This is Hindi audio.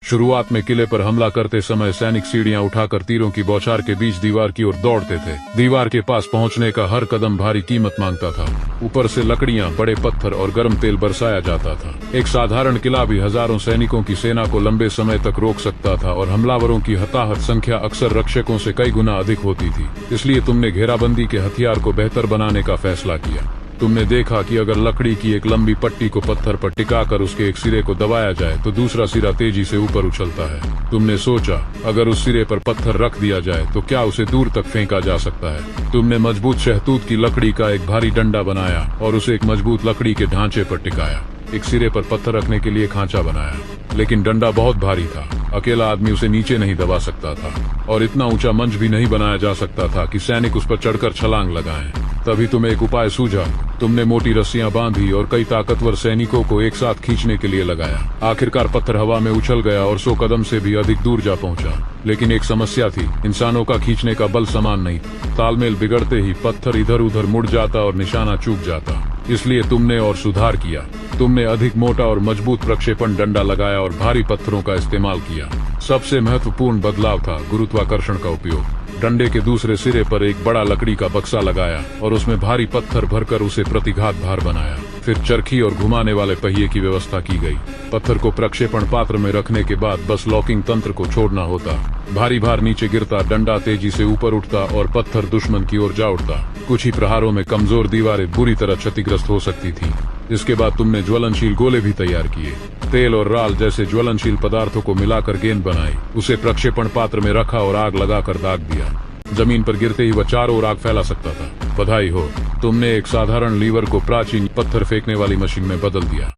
शुरुआत में किले पर हमला करते समय सैनिक सीढ़ियां उठाकर तीरों की बौछार के बीच दीवार की ओर दौड़ते थे। दीवार के पास पहुंचने का हर कदम भारी कीमत मांगता था। ऊपर से लकड़ियां, बड़े पत्थर और गर्म तेल बरसाया जाता था। एक साधारण किला भी हजारों सैनिकों की सेना को लंबे समय तक रोक सकता था और हमलावरों की हताहत संख्या अक्सर रक्षकों से कई गुना अधिक होती थी। इसलिए तुमने घेराबंदी के हथियार को बेहतर बनाने का फैसला किया। तुमने देखा कि अगर लकड़ी की एक लंबी पट्टी को पत्थर पर टिकाकर उसके एक सिरे को दबाया जाए तो दूसरा सिरा तेजी से ऊपर उछलता है। तुमने सोचा, अगर उस सिरे पर पत्थर रख दिया जाए तो क्या उसे दूर तक फेंका जा सकता है। तुमने मजबूत शहतूत की लकड़ी का एक भारी डंडा बनाया और उसे एक मजबूत लकड़ी के ढांचे पर टिकाया। एक सिरे पर पत्थर रखने के लिए खांचा बनाया, लेकिन डंडा बहुत भारी था। अकेला आदमी उसे नीचे नहीं दबा सकता था और इतना ऊंचा मंच भी नहीं बनाया जा सकता था कि सैनिक उस पर चढ़कर छलांग लगाएं। तभी तुम्हें एक उपाय सूझा। तुमने मोटी रस्सियां बांधी और कई ताकतवर सैनिकों को एक साथ खींचने के लिए लगाया। आखिरकार पत्थर हवा में उछल गया और 100 कदम से भी अधिक दूर जा पहुंचा। लेकिन एक समस्या थी, इंसानों का खींचने का बल समान नहीं। तालमेल बिगड़ते ही पत्थर इधर उधर मुड़ जाता और निशाना चूक जाता। इसलिए तुमने और सुधार किया। तुमने अधिक मोटा और मजबूत प्रक्षेपण डंडा लगाया और भारी पत्थरों का इस्तेमाल किया। सबसे महत्वपूर्ण बदलाव था गुरुत्वाकर्षण का उपयोग। डंडे के दूसरे सिरे पर एक बड़ा लकड़ी का बक्सा लगाया और उसमें भारी पत्थर भरकर उसे प्रतिघात भार बनाया। फिर चरखी और घुमाने वाले पहिए की व्यवस्था की गई। पत्थर को प्रक्षेपण पात्र में रखने के बाद बस लॉकिंग तंत्र को छोड़ना होता। भारी भार नीचे गिरता, डंडा तेजी से ऊपर उठता और पत्थर दुश्मन की ओर जा उठता। कुछ ही प्रहारों में कमजोर दीवारें बुरी तरह क्षतिग्रस्त हो सकती थी। इसके बाद तुमने ज्वलनशील गोले भी तैयार किए। तेल और राल जैसे ज्वलनशील पदार्थों को मिलाकर गेंद बनाई, उसे प्रक्षेपण पात्र में रखा और आग लगाकर दाग दिया। जमीन पर गिरते ही वह चारों ओर आग फैला सकता था। बधाई हो, तुमने एक साधारण लीवर को प्राचीन पत्थर फेंकने वाली मशीन में बदल दिया।